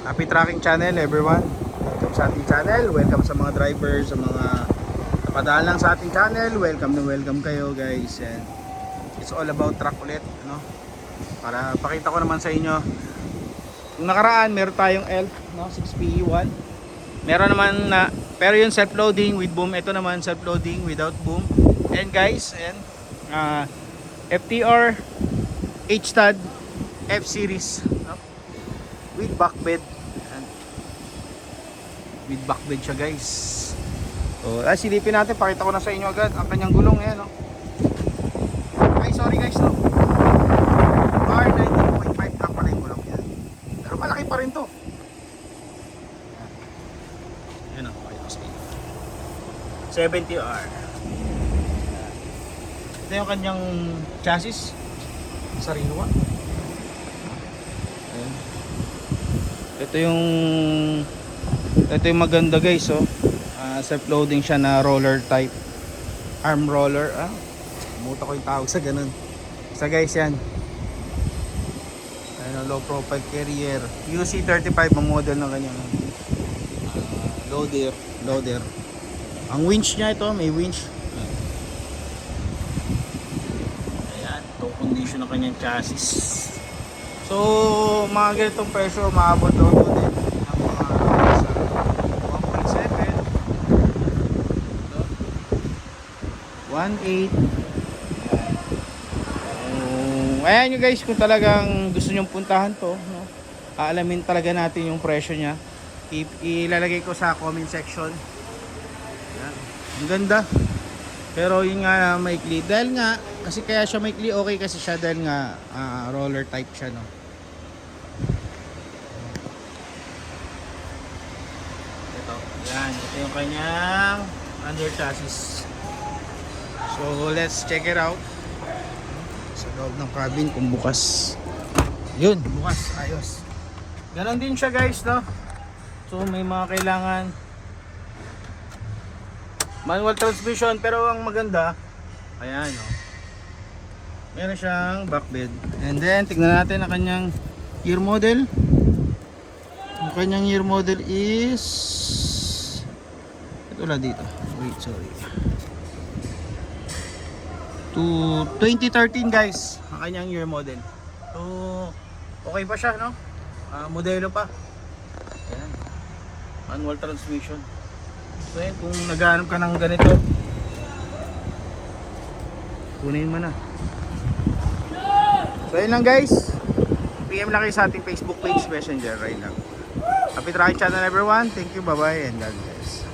Happy Tracking Channel everyone. Welcome sa ating channel. Welcome sa mga drivers, sa mga napadaan lang sa ating channel. Welcome na welcome kayo guys. And it's all about truck ulit, no? Para pakita ko naman sa inyo. Kung nakaraan, meron tayong ELF, no? 6PE1. Meron naman na, pero yung self-loading with boom. Ito naman self-loading without boom. And guys, and FTR H-Stud F-Series, no? With back bed. Ayan. With back bed siya guys. So, silipin natin, pakita ko na sa inyo agad ang kanyang gulong. Ayan, no? Ay, sorry guys, no? R19.5 lang pala yung gulong yan. Pero malaki pa rin to. Ayan, no? Pakita ko sa inyo. 70R. Ito yung kanyang chassis. Sariwa. Ayan. Ito yung maganda guys, oh. Self-loading siya na roller type. Arm roller, muta ko yung tawag sa ganun. So guys, yan. Ayan, low profile carrier. UC35 ang model ng kanyang loader. Ang winch niya ito, may winch. Ayan, ito condition ng kanyang chassis. So, mga ganitong presyo, maabot daw ito din ng mga sa 1.7, 1.8. Ayan nyo guys, kung talagang gusto nyong puntahan to, no? Aalamin talaga natin yung presyo nya. Ilalagay ko sa comment section. Ayan. Ang ganda. Pero yun nga, maikli. Dahil nga, kasi kaya siya maikli, okay kasi siya dahil nga roller type siya, no? Yan, ito yung kanyang under chassis. So let's check it out. Sa loob ng cabin kung bukas. Yun, bukas, ayos. Ganon din siya guys, no? So may mga kailangan manual transmission, pero ang maganda, ayan, no? Meron siyang back bed. And then tignan natin ang kanyang year model. Ang kanyang year model is wala dito. Wait, sorry. To 2013 guys, ang kanyang year model. So, okay pa siya, no? Modelo pa. Ayan. Manual transmission. So, yan, kung naghahanap ka ng ganito, kunin mo na. So, yun lang guys. PM lang kayo sa ating Facebook page, Messenger, right lang. Happy Tracking Channel everyone. Thank you, bye-bye, and God bless.